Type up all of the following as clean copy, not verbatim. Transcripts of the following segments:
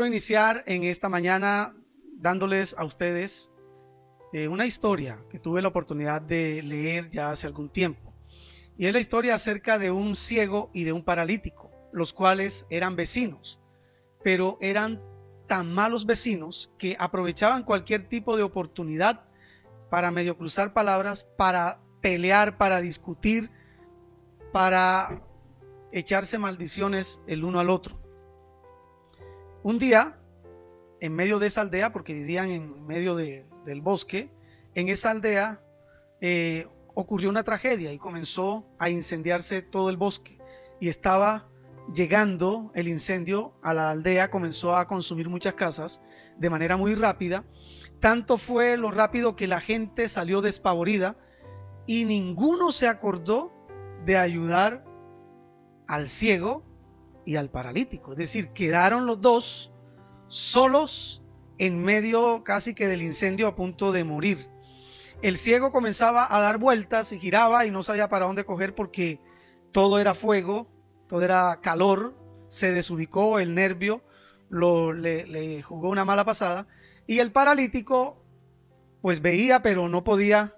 iniciar en esta mañana dándoles a ustedes una historia que tuve la oportunidad de leer ya hace algún tiempo. Y es la historia acerca de un ciego y de un paralítico, los cuales eran vecinos, pero eran tan malos vecinos que aprovechaban cualquier tipo de oportunidad para medio cruzar palabras, para pelear, para discutir, para echarse maldiciones el uno al otro. Un día, en medio de esa aldea, porque vivían en medio del bosque, en esa aldea ocurrió una tragedia y comenzó a incendiarse todo el bosque, y estaba llegando el incendio a la aldea, comenzó a consumir muchas casas de manera muy rápida. Tanto fue lo rápido que la gente salió despavorida y ninguno se acordó de ayudar al ciego y al paralítico. Es decir, quedaron los dos solos en medio casi que del incendio, a punto de morir. El ciego comenzaba a dar vueltas y giraba y no sabía para dónde coger porque todo era fuego, todo era calor. Se desubicó, el nervio le jugó una mala pasada. Y el paralítico pues veía pero no podía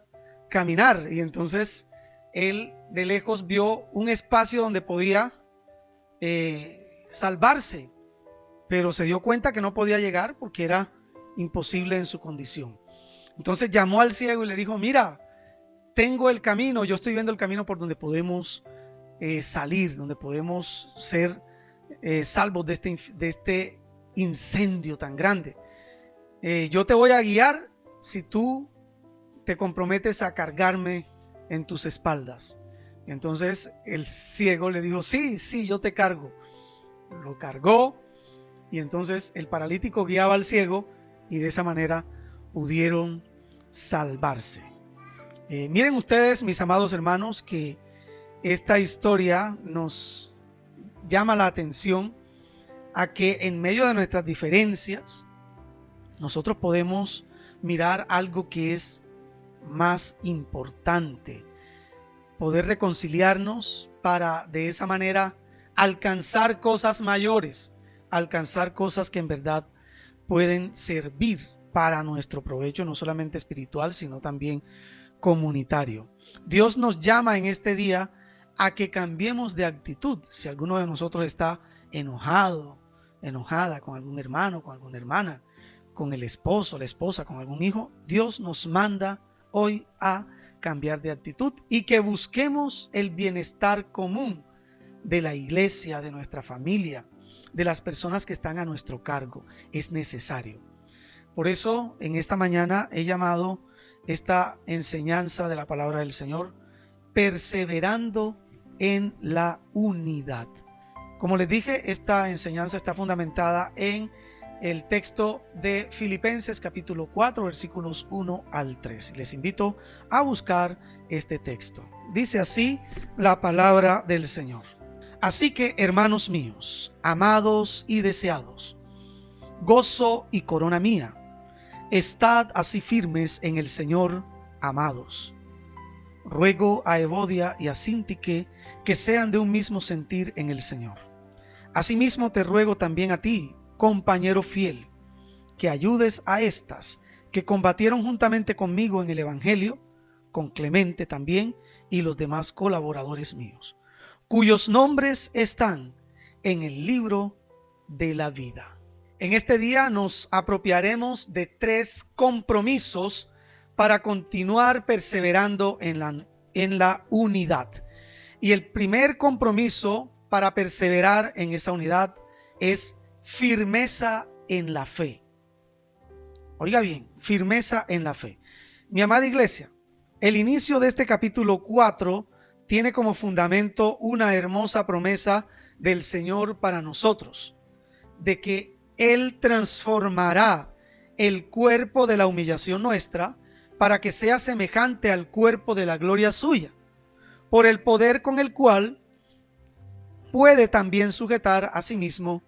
caminar, y entonces él de lejos vio un espacio donde podía salvarse, pero se dio cuenta que no podía llegar porque era imposible en su condición. Entonces llamó al ciego y le dijo: mira, tengo el camino, yo estoy viendo el camino por donde podemos salir, donde podemos ser salvos de este incendio tan grande. Yo te voy a guiar si tú te comprometes a cargarme en tus espaldas. Entonces el ciego le dijo: sí, yo te cargo. Lo cargó, y entonces el paralítico guiaba al ciego, y de esa manera pudieron salvarse. Miren ustedes, mis amados hermanos, que esta historia nos llama la atención a que en medio de nuestras diferencias nosotros podemos mirar algo que es más importante: poder reconciliarnos para de esa manera alcanzar cosas mayores, alcanzar cosas que en verdad pueden servir para nuestro provecho, no solamente espiritual, sino también comunitario. Dios nos llama en este día a que cambiemos de actitud. Si alguno de nosotros está enojado, enojada con algún hermano, con alguna hermana, con el esposo, la esposa, con algún hijo, Dios nos manda hoy a cambiar de actitud y que busquemos el bienestar común de la iglesia, de nuestra familia, de las personas que están a nuestro cargo. Es necesario. Por eso en esta mañana he llamado esta enseñanza de la palabra del Señor: perseverando en la unidad. Como les dije, esta enseñanza está fundamentada en el texto de Filipenses capítulo 4 versículos 1 al 3. Les invito a buscar este texto. Dice así la palabra del Señor: así que, hermanos míos, amados y deseados, gozo y corona mía, estad así firmes en el Señor, amados. Ruego a Evodia y a Síntique que sean de un mismo sentir en el Señor. Asimismo te ruego también a ti, compañero fiel, que ayudes a estas que combatieron juntamente conmigo en el Evangelio, con Clemente también y los demás colaboradores míos, cuyos nombres están en el libro de la vida. En este día nos apropiaremos de 3 compromisos para continuar perseverando en la unidad. Y el primer compromiso para perseverar en esa unidad es firmeza en la fe. Oiga bien, firmeza en la fe. Mi amada iglesia, el inicio de este capítulo 4 tiene como fundamento una hermosa promesa del Señor para nosotros, de que Él transformará el cuerpo de la humillación nuestra para que sea semejante al cuerpo de la gloria suya, por el poder con el cual puede también sujetar a sí mismo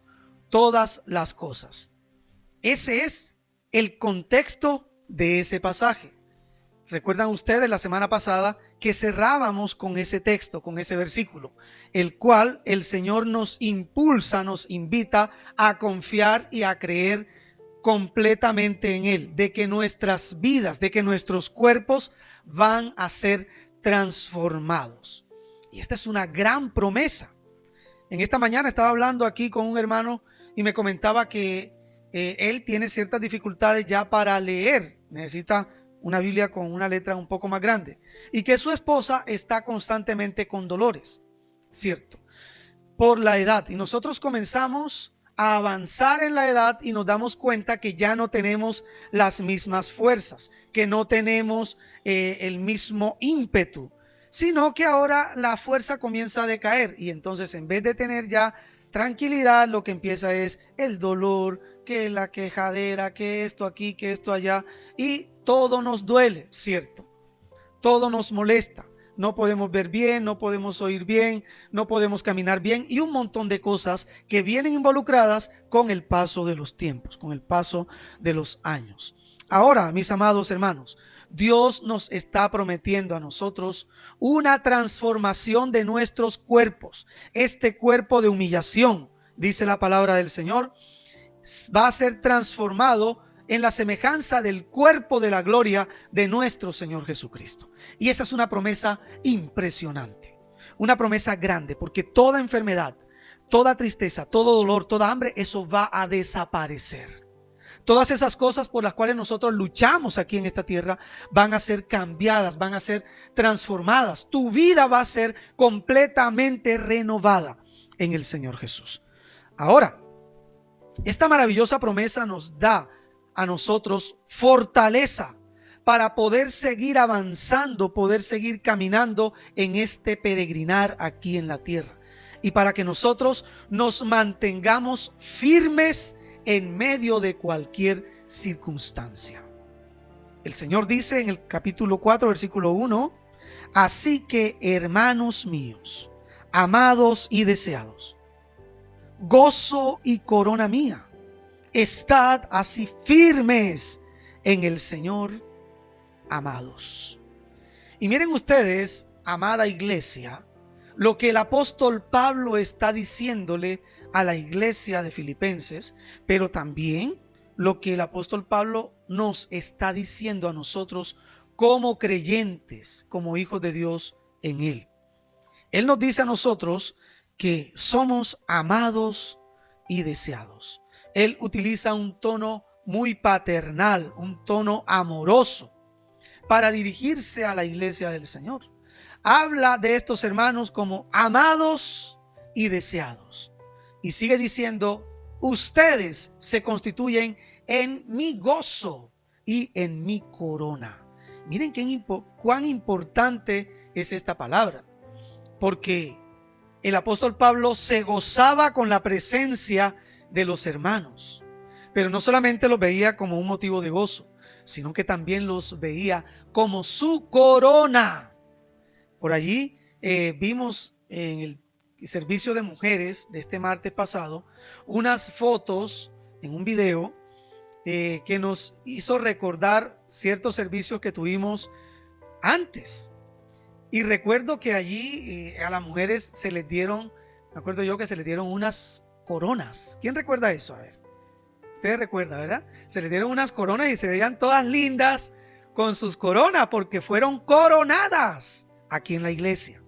todas las cosas. Ese es el contexto de ese pasaje. Recuerdan ustedes la semana pasada que cerrábamos con ese texto, con ese versículo, el cual el Señor nos impulsa, nos invita a confiar y a creer completamente en Él, de que nuestras vidas, de que nuestros cuerpos van a ser transformados. Y esta es una gran promesa. En esta mañana estaba hablando aquí con un hermano y me comentaba que él tiene ciertas dificultades ya para leer, necesita una Biblia con una letra un poco más grande, y que su esposa está constantemente con dolores, ¿cierto? Por la edad. Y nosotros comenzamos a avanzar en la edad y nos damos cuenta que ya no tenemos las mismas fuerzas, que no tenemos el mismo ímpetu, sino que ahora la fuerza comienza a decaer, y entonces en vez de tener ya tranquilidad, lo que empieza es el dolor, que la quejadera, que esto aquí, que esto allá, y todo nos duele, ¿cierto? Todo nos molesta. No podemos ver bien, no podemos oír bien, no podemos caminar bien, y un montón de cosas que vienen involucradas con el paso de los tiempos, con el paso de los años. Ahora, mis amados hermanos, Dios nos está prometiendo a nosotros una transformación de nuestros cuerpos. Este cuerpo de humillación, dice la palabra del Señor, va a ser transformado en la semejanza del cuerpo de la gloria de nuestro Señor Jesucristo. Y esa es una promesa impresionante, una promesa grande, porque toda enfermedad, toda tristeza, todo dolor, toda hambre, eso va a desaparecer. Todas esas cosas por las cuales nosotros luchamos aquí en esta tierra van a ser cambiadas, van a ser transformadas. Tu vida va a ser completamente renovada en el Señor Jesús. Ahora, esta maravillosa promesa nos da a nosotros fortaleza para poder seguir avanzando, poder seguir caminando en este peregrinar aquí en la tierra, y para que nosotros nos mantengamos firmes en medio de cualquier circunstancia. El Señor dice en el capítulo 4, versículo 1: así que, hermanos míos, amados y deseados, gozo y corona mía, estad así firmes en el Señor, amados. Y miren ustedes, amada iglesia, lo que el apóstol Pablo está diciéndole a la iglesia de Filipenses, pero también lo que el apóstol Pablo nos está diciendo a nosotros como creyentes, como hijos de Dios en Él. Él nos dice a nosotros que somos amados y deseados. Él utiliza un tono muy paternal, un tono amoroso para dirigirse a la iglesia del Señor. Habla de estos hermanos como amados y deseados. Y sigue diciendo: ustedes se constituyen en mi gozo y en mi corona. Miren cuán importante es esta palabra, porque el apóstol Pablo se gozaba con la presencia de los hermanos, pero no solamente los veía como un motivo de gozo, sino que también los veía como su corona. Por allí vimos en el servicio de mujeres de este martes pasado unas fotos en un video que nos hizo recordar ciertos servicios que tuvimos antes. Y recuerdo que allí a las mujeres se les dieron, me acuerdo yo que se les dieron unas coronas. ¿Quién recuerda eso? A ver, ustedes recuerdan, ¿verdad? Se les dieron unas coronas y se veían todas lindas con sus coronas porque fueron coronadas aquí en la iglesia.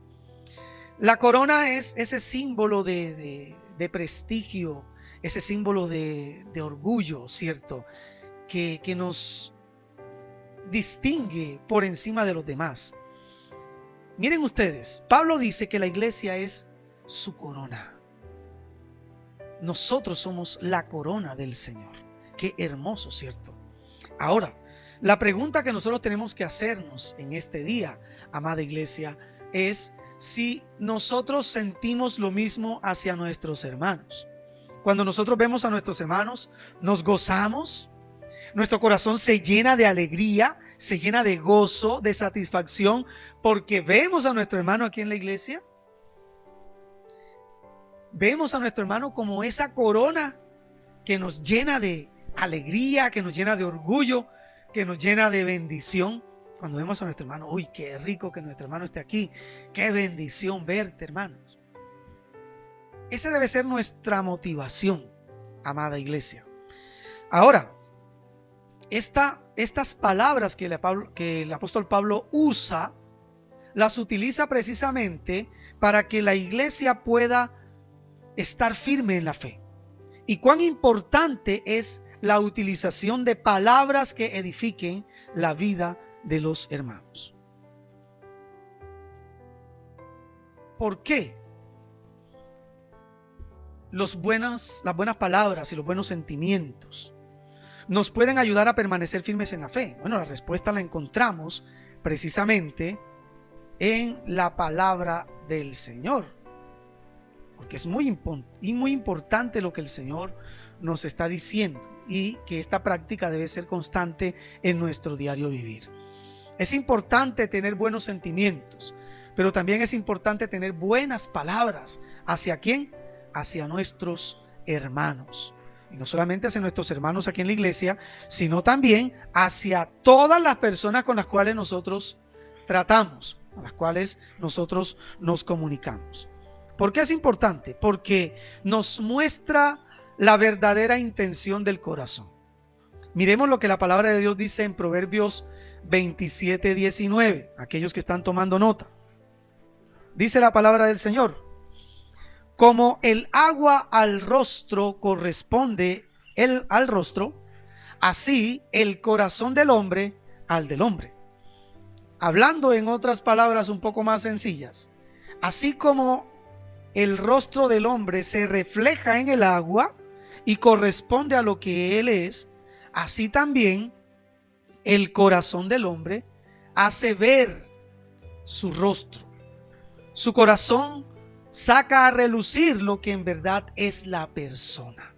La corona es ese símbolo de prestigio, ese símbolo de orgullo, ¿cierto? Que nos distingue por encima de los demás. Miren ustedes, Pablo dice que la iglesia es su corona. Nosotros somos la corona del Señor. Qué hermoso, ¿cierto? Ahora, la pregunta que nosotros tenemos que hacernos en este día, amada iglesia, es si nosotros sentimos lo mismo hacia nuestros hermanos. Cuando nosotros vemos a nuestros hermanos, nos gozamos, nuestro corazón se llena de alegría, se llena de gozo, de satisfacción, porque vemos a nuestro hermano aquí en la iglesia. Vemos a nuestro hermano como esa corona que nos llena de alegría, que nos llena de orgullo, que nos llena de bendición. Cuando vemos a nuestro hermano, uy, qué rico que nuestro hermano esté aquí, qué bendición verte, hermanos. Esa debe ser nuestra motivación, amada iglesia. Ahora, estas palabras que el apóstol Pablo usa, las utiliza precisamente para que la iglesia pueda estar firme en la fe. Y cuán importante es la utilización de palabras que edifiquen la vida de los hermanos. ¿Por qué? Las buenas palabras y los buenos sentimientos nos pueden ayudar a permanecer firmes en la fe. Bueno, la respuesta la encontramos precisamente en la palabra del Señor, porque es muy importante lo que el Señor nos está diciendo, y que esta práctica debe ser constante en nuestro diario vivir. Es importante tener buenos sentimientos, pero también es importante tener buenas palabras. ¿Hacia quién? Hacia nuestros hermanos. Y no solamente hacia nuestros hermanos aquí en la iglesia, sino también hacia todas las personas con las cuales nosotros tratamos, con las cuales nosotros nos comunicamos. ¿Por qué es importante? Porque nos muestra la verdadera intención del corazón. Miremos lo que la palabra de Dios dice en Proverbios 27:19. Aquellos que están tomando nota. Dice la palabra del Señor: como el agua al rostro corresponde al rostro, así el corazón del hombre al del hombre. Hablando en otras palabras un poco más sencillas, así como el rostro del hombre se refleja en el agua y corresponde a lo que él es, así también el corazón del hombre hace ver su rostro. Su corazón saca a relucir lo que en verdad es la persona.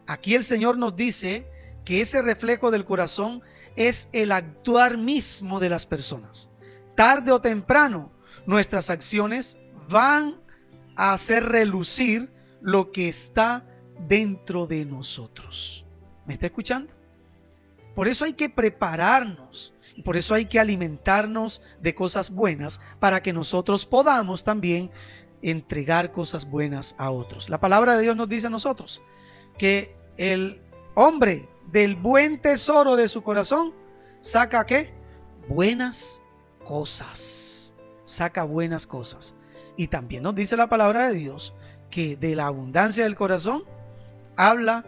Aquí el Señor nos dice que ese reflejo del corazón es el actuar mismo de las personas. Tarde o temprano, nuestras acciones van a hacer relucir lo que está dentro de nosotros. ¿Me está escuchando? Por eso hay que prepararnos, y por eso hay que alimentarnos de cosas buenas, para que nosotros podamos también entregar cosas buenas a otros. La palabra de Dios nos dice a nosotros que el hombre del buen tesoro de su corazón saca ¿qué? Buenas cosas. Saca buenas cosas. Y también nos dice la palabra de Dios que de la abundancia del corazón habla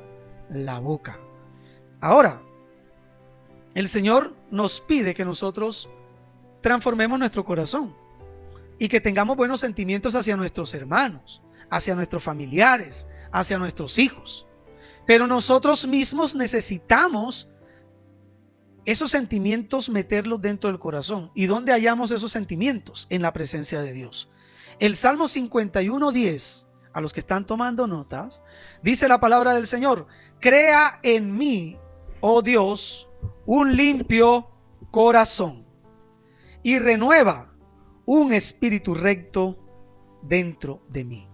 la boca. Ahora, el Señor nos pide que nosotros transformemos nuestro corazón y que tengamos buenos sentimientos hacia nuestros hermanos, hacia nuestros familiares, hacia nuestros hijos. Pero nosotros mismos necesitamos esos sentimientos meterlos dentro del corazón. ¿Y dónde hallamos esos sentimientos? En la presencia de Dios. El Salmo 51:10, a los que están tomando notas, dice la palabra del Señor: crea en mí, oh Dios, un limpio corazón y renueva un espíritu recto dentro de mí.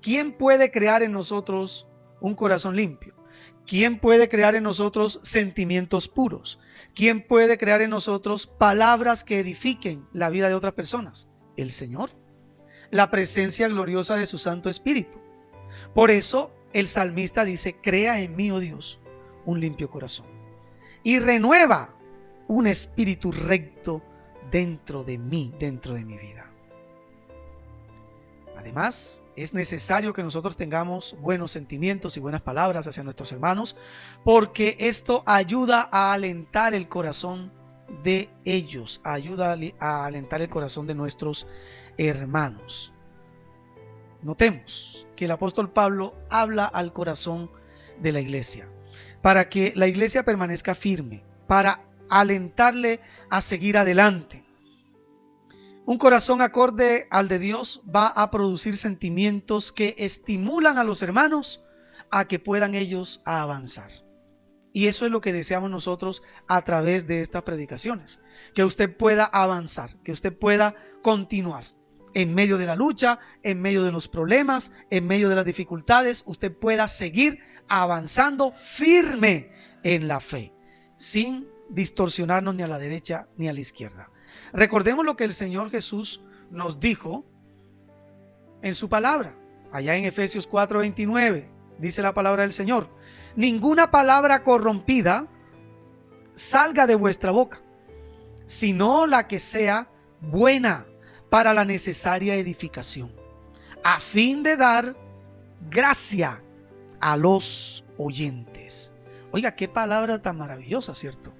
¿Quién puede crear en nosotros un corazón limpio? ¿Quién puede crear en nosotros sentimientos puros? ¿Quién puede crear en nosotros palabras que edifiquen la vida de otras personas? El Señor. La presencia gloriosa de su Santo Espíritu. Por eso el salmista dice: crea en mí, oh Dios, un limpio corazón y renueva un espíritu recto dentro de mí, dentro de mi vida. Además, es necesario que nosotros tengamos buenos sentimientos y buenas palabras hacia nuestros hermanos, porque esto ayuda a alentar el corazón de ellos, ayuda a alentar el corazón de nuestros hermanos. Notemos que el apóstol Pablo habla al corazón de la iglesia, para que la iglesia permanezca firme, para alentarle a seguir adelante. Un corazón acorde al de Dios va a producir sentimientos que estimulan a los hermanos a que puedan ellos avanzar. Y eso es lo que deseamos nosotros a través de estas predicaciones, que usted pueda avanzar, que usted pueda continuar en medio de la lucha, en medio de los problemas, en medio de las dificultades. Usted pueda seguir avanzando firme en la fe, sin distorsionarnos ni a la derecha ni a la izquierda. Recordemos lo que el Señor Jesús nos dijo en su palabra. Allá en Efesios 4:29 dice la palabra del Señor: ninguna palabra corrompida salga de vuestra boca, sino la que sea buena para la necesaria edificación, a fin de dar gracia a los oyentes. Oiga, qué palabra tan maravillosa, ¿cierto?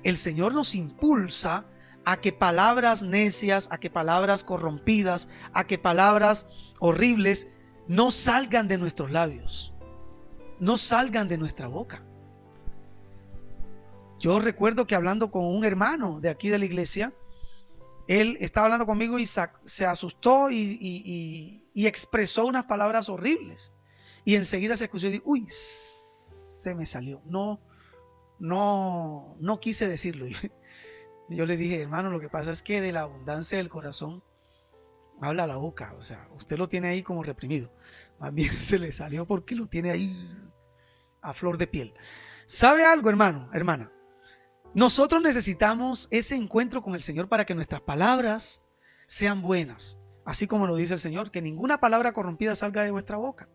El Señor nos impulsa a que palabras necias, a que palabras corrompidas, a que palabras horribles no salgan de nuestros labios, no salgan de nuestra boca. Yo recuerdo que hablando con un hermano de aquí de la iglesia, él estaba hablando conmigo y se asustó y expresó unas palabras horribles. Y enseguida se escuchó y dijo: uy, se me salió. No quise decirlo. Yo le dije: hermano, lo que pasa es que de la abundancia del corazón habla la boca. O sea, usted lo tiene ahí como reprimido. Más bien se le salió porque lo tiene ahí a flor de piel. ¿Sabe algo, hermano, hermana? Nosotros necesitamos ese encuentro con el Señor para que nuestras palabras sean buenas. Así como lo dice el Señor, que ninguna palabra corrompida salga de vuestra boca,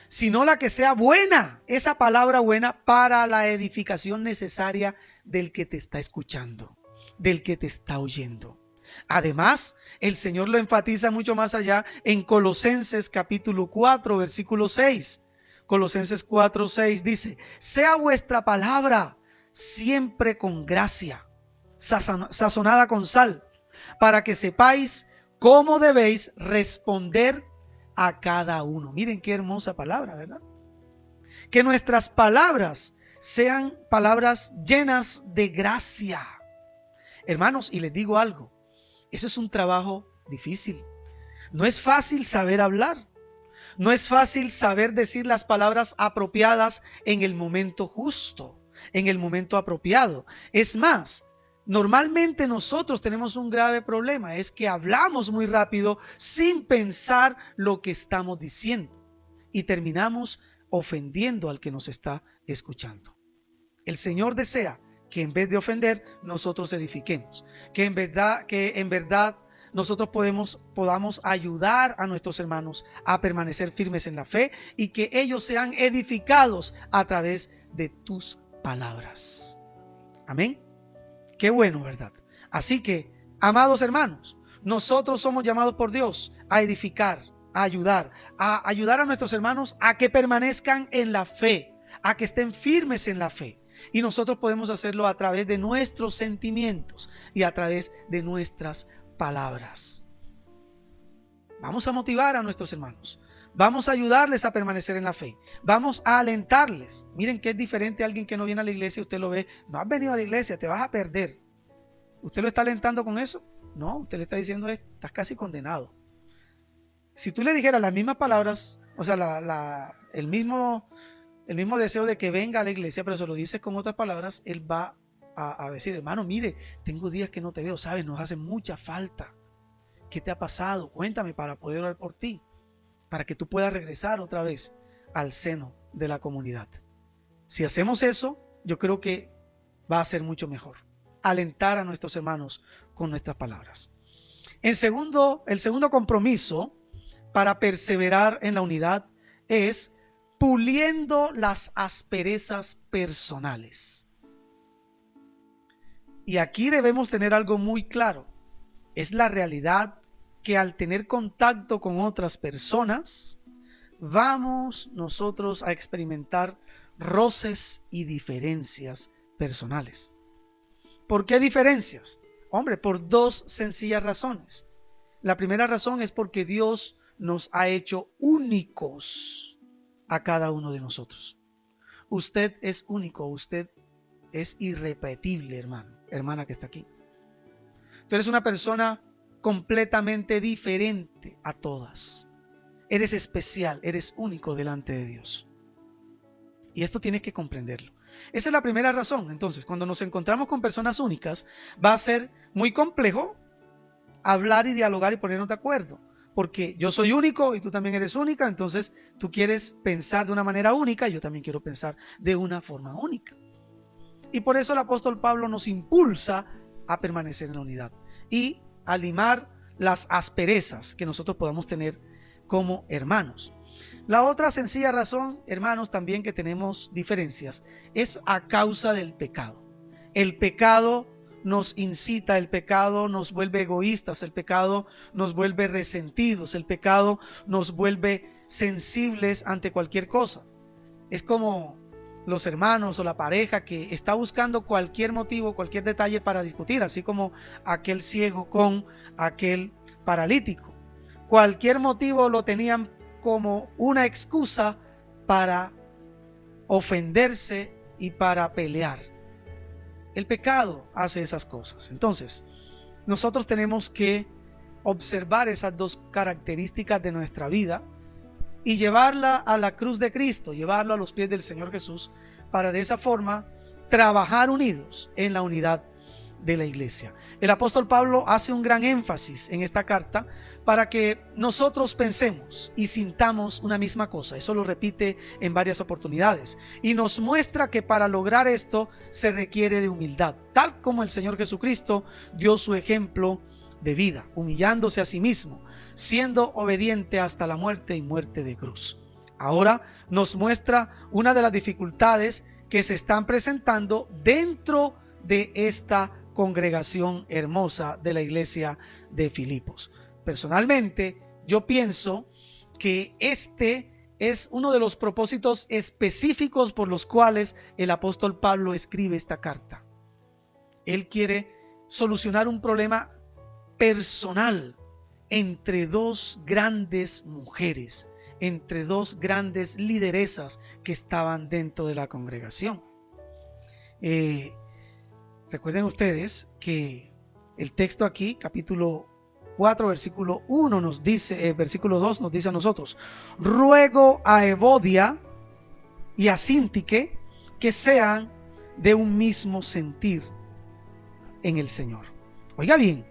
sino la que sea buena, esa palabra buena para la edificación necesaria del que te está escuchando, del que te está oyendo. Además, el Señor lo enfatiza mucho más allá en Colosenses capítulo 4, versículo 6. Colosenses 4, 6 dice: sea vuestra palabra siempre con gracia, sazonada con sal, para que sepáis cómo debéis responder a cada uno. Miren qué hermosa palabra, ¿verdad? Que nuestras palabras sean palabras llenas de gracia. Hermanos, y les digo algo, eso es un trabajo difícil. No es fácil saber hablar. No es fácil saber decir las palabras apropiadas en el momento justo, en el momento apropiado. Es más, normalmente nosotros tenemos un grave problema, es que hablamos muy rápido sin pensar lo que estamos diciendo y terminamos ofendiendo al que nos está escuchando. El Señor desea que en vez de ofender, nosotros edifiquemos, que en verdad nosotros podamos ayudar a nuestros hermanos a permanecer firmes en la fe y que ellos sean edificados a través de tus palabras. Amén. Qué bueno, ¿verdad? Así que, amados hermanos, nosotros somos llamados por Dios a edificar, a ayudar a nuestros hermanos a que permanezcan en la fe, a que estén firmes en la fe. Y nosotros podemos hacerlo a través de nuestros sentimientos y a través de nuestras palabras. Vamos a motivar a nuestros hermanos. Vamos a ayudarles a permanecer en la fe. Vamos a alentarles. Miren que es diferente a alguien que no viene a la iglesia. Usted lo ve: no has venido a la iglesia, te vas a perder. ¿Usted lo está alentando con eso? No, usted le está diciendo: estás casi condenado. Si tú le dijeras las mismas palabras, o sea, el mismo deseo de que venga a la iglesia, pero se lo dices con otras palabras, él va a decir: hermano, mire, tengo días que no te veo, sabes, nos hace mucha falta. ¿Qué te ha pasado? Cuéntame para poder orar por ti, para que tú puedas regresar otra vez al seno de la comunidad. Si hacemos eso, yo creo que va a ser mucho mejor. Alentar a nuestros hermanos con nuestras palabras. El segundo compromiso para perseverar en la unidad es puliendo las asperezas personales. Y aquí debemos tener algo muy claro. Es la realidad que al tener contacto con otras personas, vamos nosotros a experimentar roces y diferencias personales. ¿Por qué diferencias? Hombre, por dos sencillas razones. La primera razón es porque Dios nos ha hecho únicos a cada uno de nosotros. Usted es único, usted es irrepetible, hermano, hermana que está aquí. Tú eres una persona completamente diferente a todas. Eres especial, eres único delante de Dios. Y esto tienes que comprenderlo. Esa es la primera razón. Entonces, cuando nos encontramos con personas únicas, va a ser muy complejo hablar y dialogar y ponernos de acuerdo. Porque yo soy único y tú también eres única, entonces tú quieres pensar de una manera única y yo también quiero pensar de una forma única. Y por eso el apóstol Pablo nos impulsa a permanecer en la unidad y a limar las asperezas que nosotros podamos tener como hermanos. La otra sencilla razón, hermanos, también que tenemos diferencias es a causa del pecado. El pecado nos incita, el pecado nos vuelve egoístas, el pecado nos vuelve resentidos, el pecado nos vuelve sensibles ante cualquier cosa. Es como los hermanos o la pareja que está buscando cualquier motivo, cualquier detalle para discutir, así como aquel ciego con aquel paralítico. Cualquier motivo lo tenían como una excusa para ofenderse y para pelear. El pecado hace esas cosas. Entonces, nosotros tenemos que observar esas dos características de nuestra vida y llevarla a la cruz de Cristo, llevarlo a los pies del Señor Jesús, para de esa forma trabajar unidos en la unidad de la iglesia. El apóstol Pablo hace un gran énfasis en esta carta para que nosotros pensemos y sintamos una misma cosa. Eso lo repite en varias oportunidades y nos muestra que para lograr esto se requiere de humildad, tal como el Señor Jesucristo dio su ejemplo de vida, humillándose a sí mismo, siendo obediente hasta la muerte y muerte de cruz. Ahora nos muestra una de las dificultades que se están presentando dentro de esta congregación hermosa de la iglesia de Filipos. Personalmente, yo pienso que este es uno de los propósitos específicos por los cuales el apóstol Pablo escribe esta carta. Él quiere solucionar un problema personal entre dos grandes mujeres, entre dos grandes lideresas que estaban dentro de la congregación. Recuerden ustedes que el texto aquí, capítulo 4, versículo 1 nos dice, versículo 2 nos dice a nosotros: ruego a Evodia y a Síntique que sean de un mismo sentir en el Señor. Oiga bien,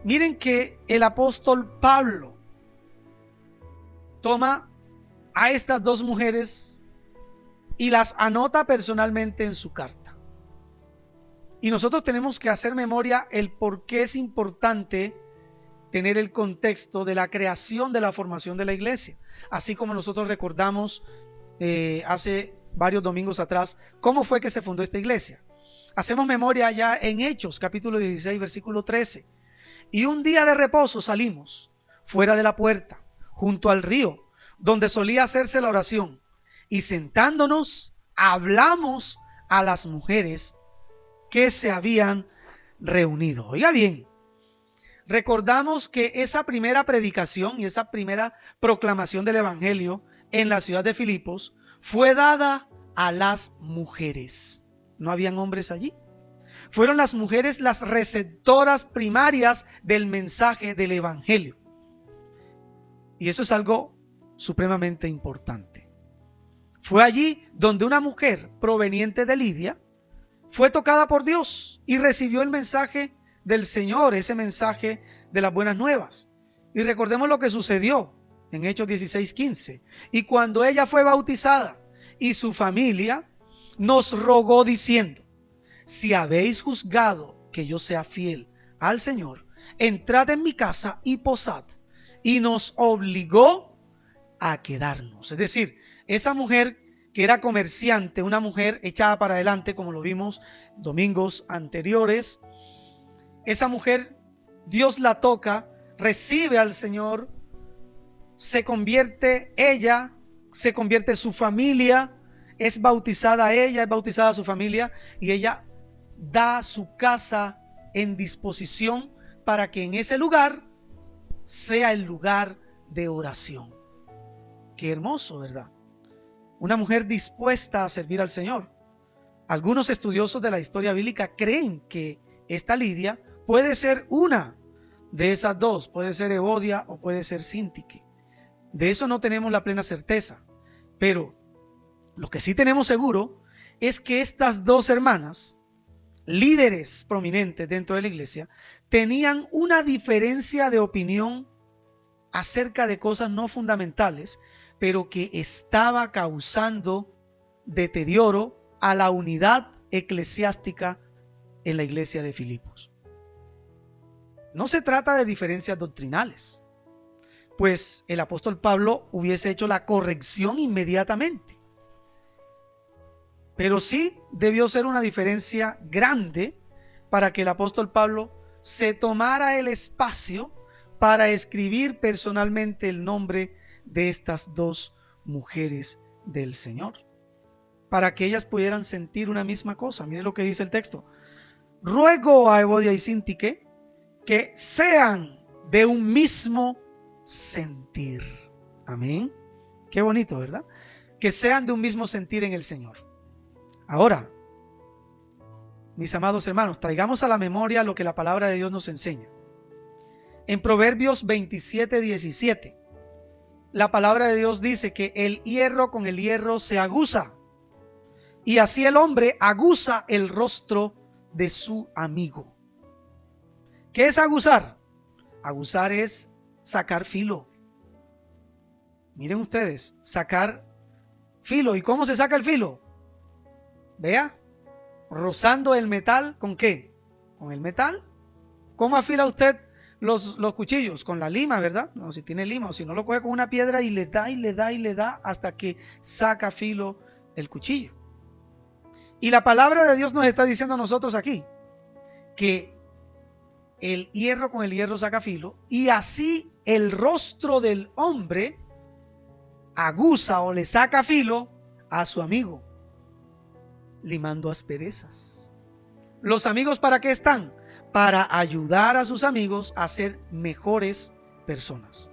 miren que el apóstol Pablo toma a estas dos mujeres y las anota personalmente en su carta. Y nosotros tenemos que hacer memoria el por qué es importante tener el contexto de la creación de la formación de la iglesia. Así como nosotros recordamos hace varios domingos atrás cómo fue que se fundó esta iglesia. Hacemos memoria ya en Hechos, capítulo 16, versículo 13. Y un día de reposo salimos fuera de la puerta, junto al río, donde solía hacerse la oración. Y sentándonos, hablamos a las mujeres que se habían reunido. Oiga bien, recordamos que esa primera predicación y esa primera proclamación del evangelio en la ciudad de Filipos fue dada a las mujeres. No habían hombres allí. Fueron las mujeres las receptoras primarias del mensaje del evangelio. Y eso es algo supremamente importante. Fue allí donde una mujer proveniente de Lidia fue tocada por Dios y recibió el mensaje del Señor, ese mensaje de las buenas nuevas. Y recordemos lo que sucedió en Hechos 16:15. Y cuando ella fue bautizada y su familia, nos rogó diciendo: si habéis juzgado que yo sea fiel al Señor, entrad en mi casa y posad. Y nos obligó a quedarnos. Es decir, esa mujer que era comerciante, una mujer echada para adelante, como lo vimos domingos anteriores, esa mujer, Dios la toca, recibe al Señor, se convierte ella, se convierte su familia, es bautizada ella, es bautizada su familia, y ella da su casa en disposición para que en ese lugar sea el lugar de oración. Qué hermoso, ¿verdad? Una mujer dispuesta a servir al Señor. Algunos estudiosos de la historia bíblica creen que esta Lidia puede ser una de esas dos, puede ser Evodia o puede ser Síntique. De eso no tenemos la plena certeza, pero lo que sí tenemos seguro es que estas dos hermanas, líderes prominentes dentro de la iglesia, tenían una diferencia de opinión acerca de cosas no fundamentales, pero que estaba causando deterioro a la unidad eclesiástica en la iglesia de Filipos. No se trata de diferencias doctrinales, pues el apóstol Pablo hubiese hecho la corrección inmediatamente. Pero sí debió ser una diferencia grande para que el apóstol Pablo se tomara el espacio para escribir personalmente el nombre de estas dos mujeres del Señor, para que ellas pudieran sentir una misma cosa. Miren lo que dice el texto: ruego a Evodia y Síntique que sean de un mismo sentir. Amén. Qué bonito, ¿verdad? Que sean de un mismo sentir en el Señor. Ahora, mis amados hermanos, traigamos a la memoria lo que la palabra de Dios nos enseña. En Proverbios 27:17, la palabra de Dios dice que el hierro con el hierro se aguza, y así el hombre aguza el rostro de su amigo. ¿Qué es aguzar? Aguzar es sacar filo. Miren ustedes, sacar filo. ¿Y cómo se saca el filo? Vea, rozando el metal. ¿Con qué? Con el metal. ¿Cómo afila usted los cuchillos? Con la lima, ¿verdad? No, si tiene lima, o si no, lo coge con una piedra y le da y le da y le da hasta que saca filo el cuchillo. Y la palabra de Dios nos está diciendo a nosotros aquí que el hierro con el hierro saca filo, y así el rostro del hombre aguza o le saca filo a su amigo, limando asperezas. ¿Los amigos para qué están? Para ayudar a sus amigos a ser mejores personas.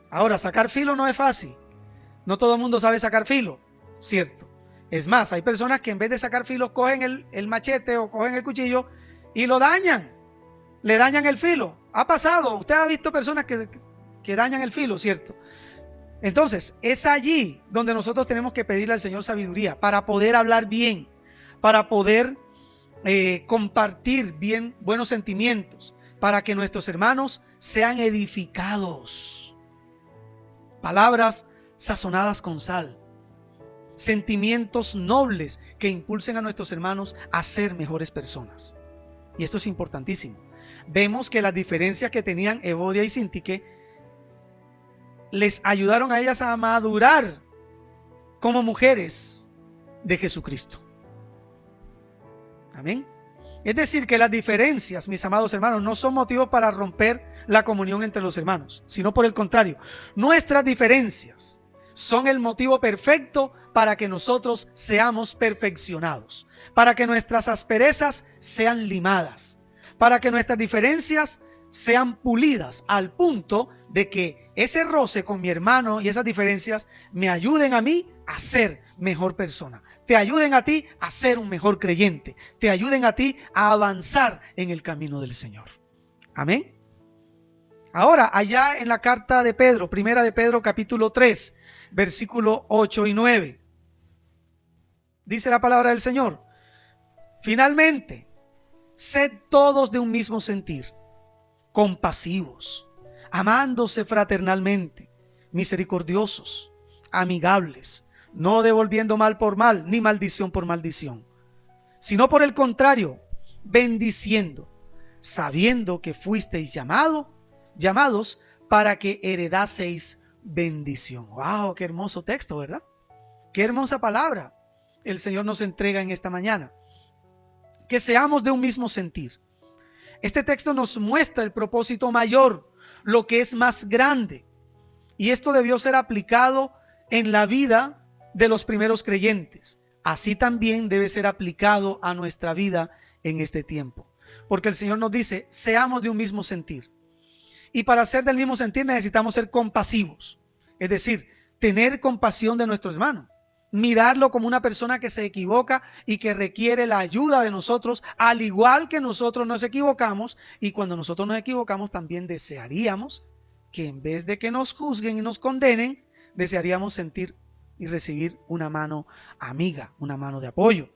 Ahora, sacar filo no es fácil. No todo el mundo sabe sacar filo, ¿cierto? Es más, hay personas que en vez de sacar filo cogen el machete o cogen el cuchillo y lo dañan. Le dañan el filo. Ha pasado. Usted ha visto personas que dañan el filo, ¿cierto? Entonces, es allí donde nosotros tenemos que pedirle al Señor sabiduría para poder hablar bien, para poder compartir bien buenos sentimientos, para que nuestros hermanos sean edificados. Palabras sazonadas con sal, sentimientos nobles que impulsen a nuestros hermanos a ser mejores personas. Y esto es importantísimo. Vemos que las diferencias que tenían Evodia y Síntique les ayudaron a ellas a madurar como mujeres de Jesucristo. Amén. Es decir, que las diferencias, mis amados hermanos, no son motivos para romper la comunión entre los hermanos, sino por el contrario, nuestras diferencias son el motivo perfecto para que nosotros seamos perfeccionados, para que nuestras asperezas sean limadas, para que nuestras diferencias sean pulidas al punto de que ese roce con mi hermano y esas diferencias me ayuden a mí a ser mejor persona, te ayuden a ti a ser un mejor creyente, te ayuden a ti a avanzar en el camino del Señor. Amén. Ahora, allá en la carta de Pedro, primera de Pedro capítulo 3, versículo 8 y 9, dice la palabra del Señor: finalmente, sed todos de un mismo sentir, compasivos, amándose fraternalmente, misericordiosos, amigables, no devolviendo mal por mal, ni maldición por maldición, sino por el contrario, bendiciendo, sabiendo que fuisteis llamados para que heredaseis bendición. ¡Wow! ¡Qué hermoso texto!, ¿verdad? ¡Qué hermosa palabra el Señor nos entrega en esta mañana! Que seamos de un mismo sentir. Este texto nos muestra el propósito mayor, lo que es más grande. Y esto debió ser aplicado en la vida de los primeros creyentes. Así también debe ser aplicado a nuestra vida en este tiempo. Porque el Señor nos dice, seamos de un mismo sentir. Y para ser del mismo sentir necesitamos ser compasivos. Es decir, tener compasión de nuestro hermano. Mirarlo como una persona que se equivoca y que requiere la ayuda de nosotros, al igual que nosotros nos equivocamos. Y cuando nosotros nos equivocamos, también desearíamos que en vez de que nos juzguen y nos condenen, desearíamos sentir y recibir una mano amiga, una mano de apoyo.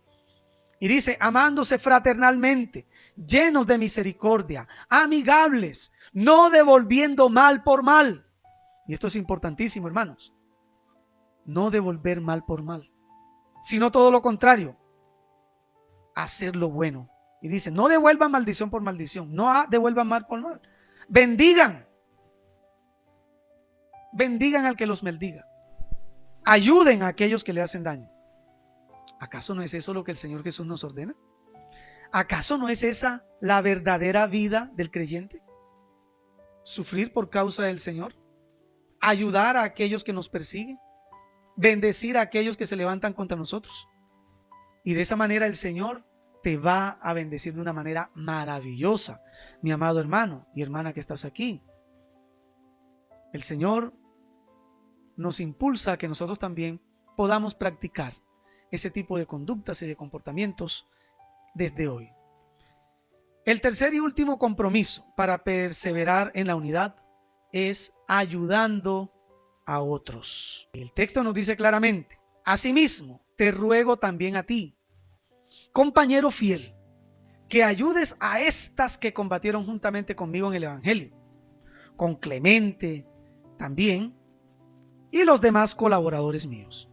Y dice, amándose fraternalmente, llenos de misericordia, amigables, no devolviendo mal por mal. Y esto es importantísimo, hermanos. No devolver mal por mal, sino todo lo contrario, hacer lo bueno. Y dice, no devuelvan maldición por maldición, no devuelvan mal por mal. Bendigan. Bendigan al que los maldiga. Ayuden a aquellos que le hacen daño. ¿Acaso no es eso lo que el Señor Jesús nos ordena? ¿Acaso no es esa la verdadera vida del creyente? Sufrir por causa del Señor, ayudar a aquellos que nos persiguen, bendecir a aquellos que se levantan contra nosotros. Y de esa manera el Señor te va a bendecir de una manera maravillosa, mi amado hermano y hermana que estás aquí. El Señor nos impulsa a que nosotros también podamos practicar ese tipo de conductas y de comportamientos desde hoy. El tercer y último compromiso para perseverar en la unidad es ayudando a otros. El texto nos dice claramente: asimismo, te ruego también a ti, compañero fiel, que ayudes a estas que combatieron juntamente conmigo en el Evangelio, con Clemente también y los demás colaboradores míos,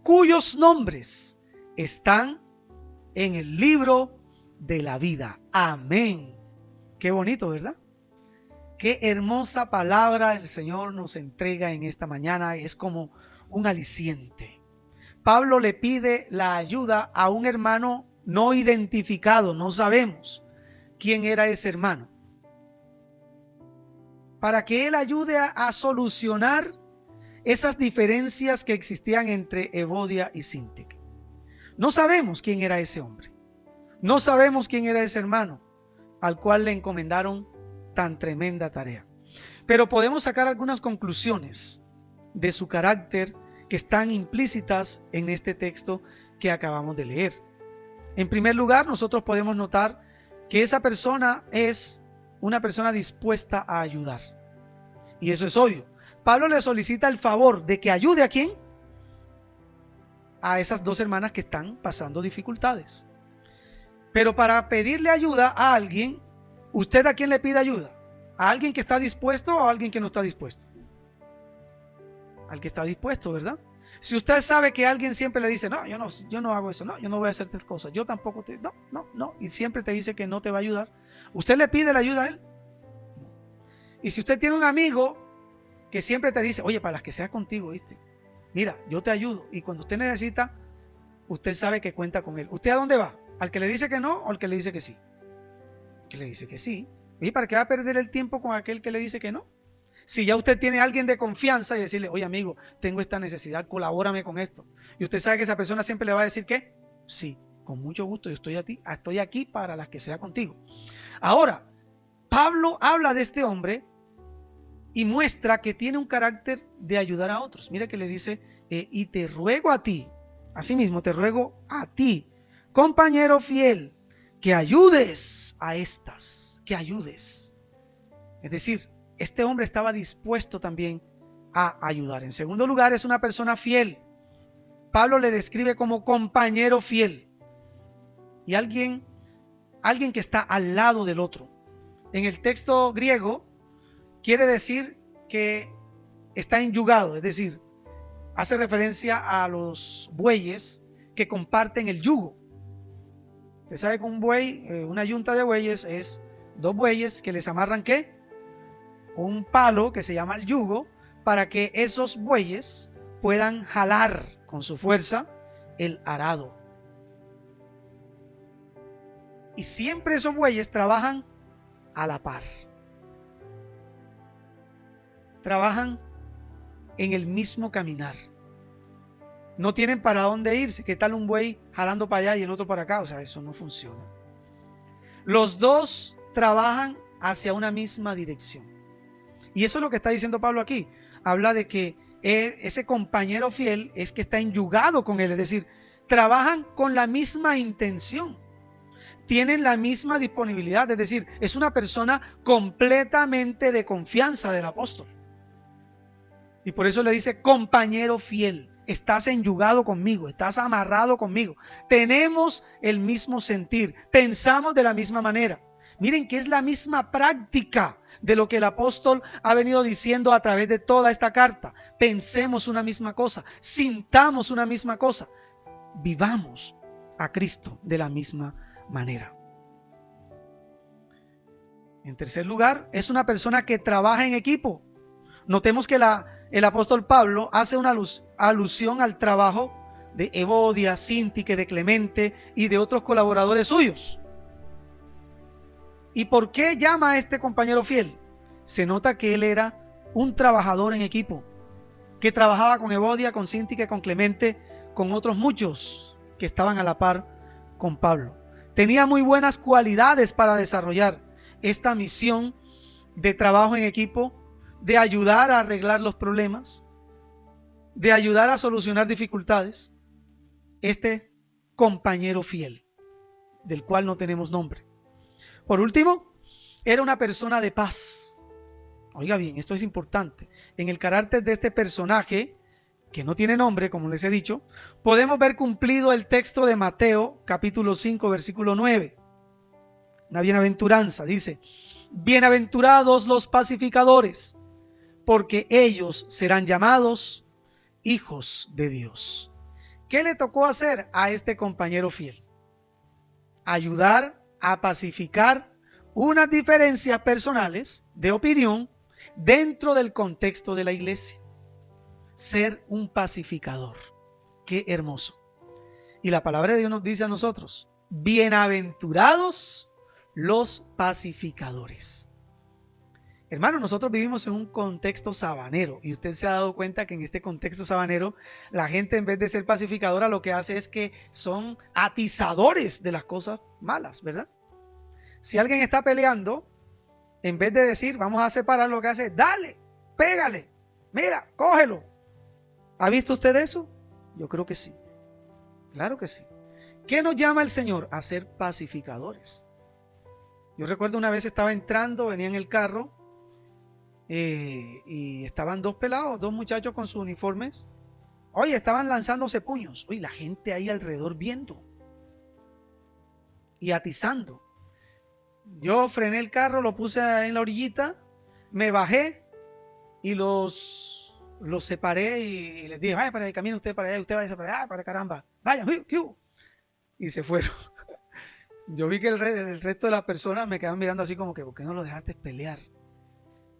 cuyos nombres están en el libro de la vida. Amén. Qué bonito, ¿verdad? Qué hermosa palabra el Señor nos entrega en esta mañana. Es como un aliciente. Pablo le pide la ayuda a un hermano no identificado. No sabemos quién era ese hermano, para que él ayude a solucionar esas diferencias que existían entre Evodia y Síntique. No sabemos quién era ese hombre. No sabemos quién era ese hermano al cual le encomendaron tan tremenda tarea. Pero podemos sacar algunas conclusiones de su carácter que están implícitas en este texto que acabamos de leer. En primer lugar, nosotros podemos notar que esa persona es una persona dispuesta a ayudar. Y eso es obvio. Pablo le solicita el favor de que ayude ¿a quién? A esas dos hermanas que están pasando dificultades. Pero para pedirle ayuda a alguien, ¿usted a quién le pide ayuda? ¿A alguien que está dispuesto o a alguien que no está dispuesto? Al que está dispuesto, ¿verdad? Si usted sabe que alguien siempre le dice, no, yo no hago eso, no, yo no voy a hacer estas cosas, yo tampoco no, y siempre te dice que no te va a ayudar, ¿usted le pide la ayuda a él? Y si usted tiene un amigo que siempre te dice, oye, para las que sea contigo, ¿viste? Mira, yo te ayudo, y cuando usted necesita, usted sabe que cuenta con él. ¿Usted a dónde va? ¿Al que le dice que no o al que le dice que sí? Que le dice que sí. ¿Y para qué va a perder el tiempo con aquel que le dice que no? Si ya usted tiene a alguien de confianza y decirle, oye amigo, tengo esta necesidad, colabórame con esto. Y usted sabe que esa persona siempre le va a decir que sí, con mucho gusto, yo estoy aquí para las que sea contigo. Ahora, Pablo habla de este hombre y muestra que tiene un carácter de ayudar a otros. Mira que le dice, y te ruego a ti, asimismo te ruego a ti, compañero fiel, que ayudes a estas, que ayudes. Es decir, este hombre estaba dispuesto también a ayudar. En segundo lugar, es una persona fiel. Pablo le describe como compañero fiel y alguien que está al lado del otro. En el texto griego quiere decir que está enyugado, es decir, hace referencia a los bueyes que comparten el yugo. Usted sabe que un buey, una yunta de bueyes es dos bueyes que les amarran ¿qué? Un palo que se llama el yugo, para que esos bueyes puedan jalar con su fuerza el arado. Y siempre esos bueyes trabajan a la par. Trabajan en el mismo caminar. No tienen para dónde irse. ¿Qué tal un buey jalando para allá y el otro para acá? O sea, eso no funciona. Los dos trabajan hacia una misma dirección. Y eso es lo que está diciendo Pablo aquí. Habla de que ese compañero fiel es que está enyugado con él. Es decir, trabajan con la misma intención. Tienen la misma disponibilidad. Es decir, es una persona completamente de confianza del apóstol. Y por eso le dice compañero fiel. Estás enyugado conmigo, estás amarrado conmigo. Tenemos el mismo sentir, pensamos de la misma manera. Miren que es la misma práctica de lo que el apóstol ha venido diciendo a través de toda esta carta. Pensemos una misma cosa, sintamos una misma cosa, vivamos a Cristo de la misma manera. En tercer lugar, es una persona que trabaja en equipo. Notemos que el apóstol Pablo hace una alusión al trabajo de Evodia, Síntique, de Clemente y de otros colaboradores suyos. ¿Y por qué llama a este compañero fiel? Se nota que él era un trabajador en equipo, que trabajaba con Evodia, con Síntique, con Clemente, con otros muchos que estaban a la par con Pablo. Tenía muy buenas cualidades para desarrollar esta misión de trabajo en equipo, de ayudar a arreglar los problemas, de ayudar a solucionar dificultades. Este compañero fiel, del cual no tenemos nombre. Por último, era una persona de paz. Oiga bien, esto es importante. En el carácter de este personaje, que no tiene nombre, como les he dicho, podemos ver cumplido el texto de Mateo, capítulo 5, versículo 9. Una bienaventuranza, dice: bienaventurados los pacificadores, porque ellos serán llamados hijos de Dios. ¿Qué le tocó hacer a este compañero fiel? Ayudar a pacificar unas diferencias personales de opinión dentro del contexto de la iglesia. Ser un pacificador. Qué hermoso. Y la palabra de Dios nos dice a nosotros: bienaventurados los pacificadores. Hermano, nosotros vivimos en un contexto sabanero y usted se ha dado cuenta que en este contexto sabanero la gente, en vez de ser pacificadora, lo que hace es que son atizadores de las cosas malas, ¿verdad? Si alguien está peleando, en vez de decir vamos a separar, lo que hace es: dale, pégale, mira, cógelo. ¿Ha visto usted eso? Yo creo que sí. Claro que sí. ¿Qué nos llama el Señor? A ser pacificadores. Yo recuerdo una vez estaba entrando, venía en el carro y estaban dos pelados, dos muchachos con sus uniformes. Oye, estaban lanzándose puños. Oye, la gente ahí alrededor viendo y atizando. Yo frené el carro, lo puse en la orillita, me bajé y los separé y les dije: vaya para el camino, usted para allá, usted vaya para allá, para caramba, vaya, y se fueron. Yo vi que el resto de las personas me quedaban mirando así como que: ¿por qué no lo dejaste pelear?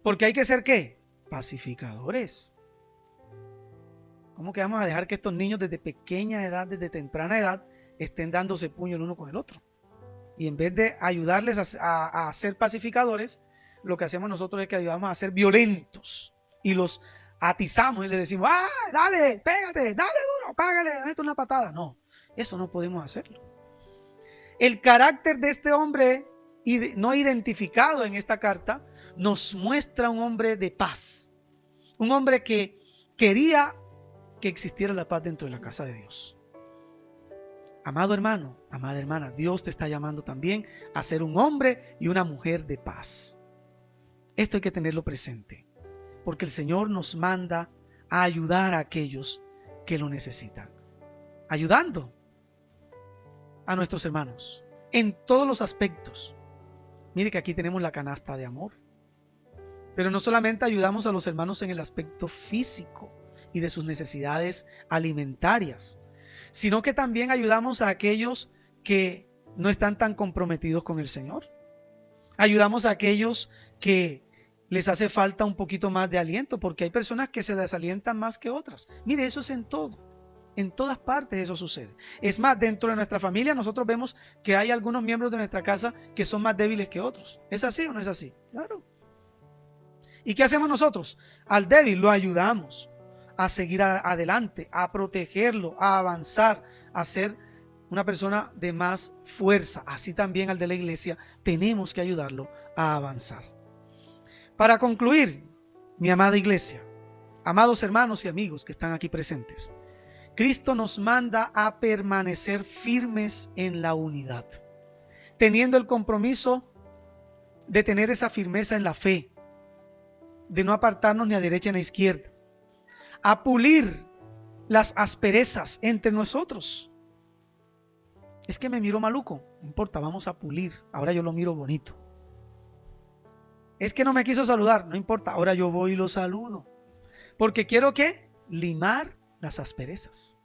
Porque hay que ser ¿qué? Pacificadores. ¿Cómo que vamos a dejar que estos niños desde pequeña edad, desde temprana edad, estén dándose puño el uno con el otro? Y en vez de ayudarles a ser pacificadores, lo que hacemos nosotros es que ayudamos a ser violentos y los atizamos y les decimos: ¡ah, dale, pégate, dale duro, págale, mete una patada! No, eso no podemos hacerlo. El carácter de este hombre no identificado en esta carta nos muestra un hombre de paz, un hombre que quería que existiera la paz dentro de la casa de Dios. Amado hermano, amada hermana, Dios te está llamando también a ser un hombre y una mujer de paz. Esto hay que tenerlo presente, porque el Señor nos manda a ayudar a aquellos que lo necesitan, ayudando a nuestros hermanos en todos los aspectos. Mire que aquí tenemos la canasta de amor, pero no solamente ayudamos a los hermanos en el aspecto físico y de sus necesidades alimentarias, sino que también ayudamos a aquellos que no están tan comprometidos con el Señor. Ayudamos a aquellos que les hace falta un poquito más de aliento, porque hay personas que se desalientan más que otras. Mire, eso es en todo. En todas partes eso sucede. Es más, dentro de nuestra familia nosotros vemos que hay algunos miembros de nuestra casa que son más débiles que otros. ¿Es así o no es así? Claro. ¿Y qué hacemos nosotros? Al débil lo ayudamos a seguir adelante, a protegerlo, a avanzar, a ser una persona de más fuerza. Así también al de la iglesia tenemos que ayudarlo a avanzar. Para concluir, mi amada iglesia, amados hermanos y amigos que están aquí presentes, Cristo nos manda a permanecer firmes en la unidad, teniendo el compromiso de tener esa firmeza en la fe, de no apartarnos ni a derecha ni a izquierda, a pulir las asperezas entre nosotros. Es que me miro maluco, no importa, vamos a pulir, ahora yo lo miro bonito. Es que no me quiso saludar, no importa, ahora yo voy y lo saludo, porque quiero ¿qué? Limar las asperezas.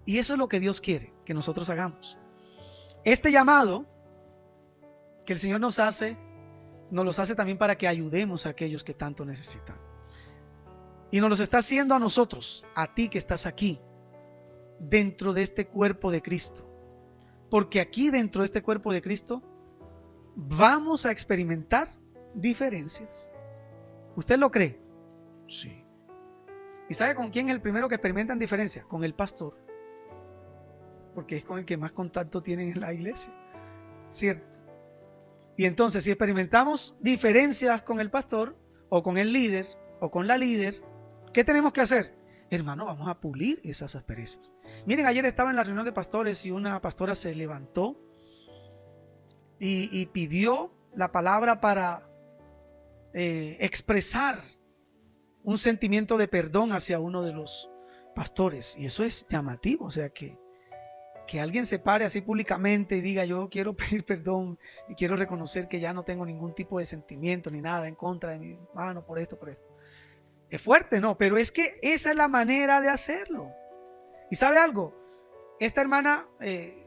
Y eso es lo que Dios quiere, que nosotros hagamos. Este llamado que el Señor nos los hace también para que ayudemos a aquellos que tanto necesitan. Y nos los está haciendo a nosotros, a ti que estás aquí, dentro de este cuerpo de Cristo. Porque aquí dentro de este cuerpo de Cristo vamos a experimentar diferencias. ¿Usted lo cree? Sí. ¿Y sabe con quién es el primero que experimentan diferencias? Con el pastor. Porque es con el que más contacto tienen en la iglesia. ¿Cierto? Y entonces, si experimentamos diferencias con el pastor, o con el líder, o con la líder, ¿qué tenemos que hacer? Hermano, vamos a pulir esas asperezas. Miren, ayer estaba en la reunión de pastores y una pastora se levantó y pidió la palabra para expresar un sentimiento de perdón hacia uno de los pastores. Y eso es llamativo, o sea que alguien se pare así públicamente y diga: yo quiero pedir perdón y quiero reconocer que ya no tengo ningún tipo de sentimiento ni nada en contra de mi hermano por esto, por esto. Es fuerte, ¿no? Pero es que esa es la manera de hacerlo. ¿Y sabe algo? Esta hermana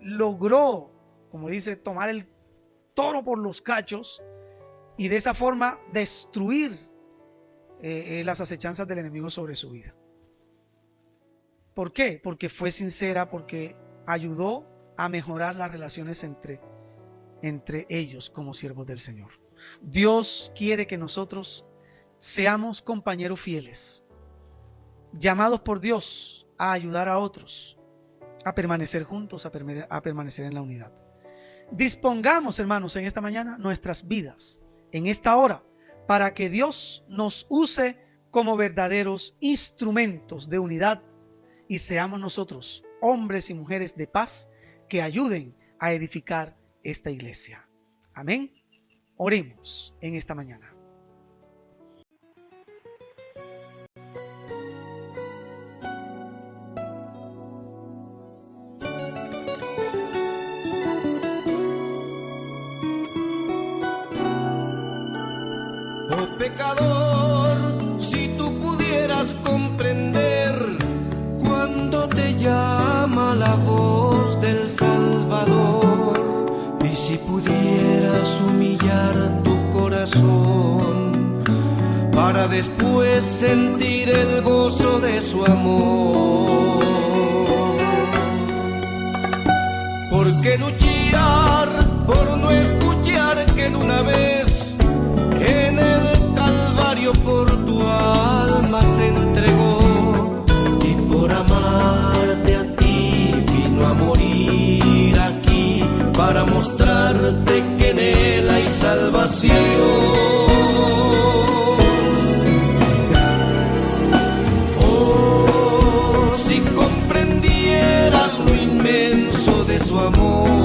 logró, como dice, tomar el toro por los cachos y de esa forma destruir las acechanzas del enemigo sobre su vida. ¿Por qué? Porque fue sincera, porque ayudó a mejorar las relaciones entre ellos como siervos del Señor. Dios quiere que nosotros seamos compañeros fieles, llamados por Dios a ayudar a otros, a permanecer juntos, a permanecer en la unidad. Dispongamos, hermanos, en esta mañana nuestras vidas, en esta hora, para que Dios nos use como verdaderos instrumentos de unidad y seamos nosotros hombres y mujeres de paz que ayuden a edificar esta iglesia. Amén. Oremos en esta mañana. Oh pecador, si tú pudieras comprender cuando te llama la voz del Salvador, y si pudieras humillar tu corazón para después sentir el gozo de su amor. ¿Por qué luchar por no escuchar que de una vez en el Calvario por tu alma se entregó, y por amarte a ti vino a morir aquí para mostrarte que en él hay salvación? Oh, si comprendieras lo inmenso de su amor,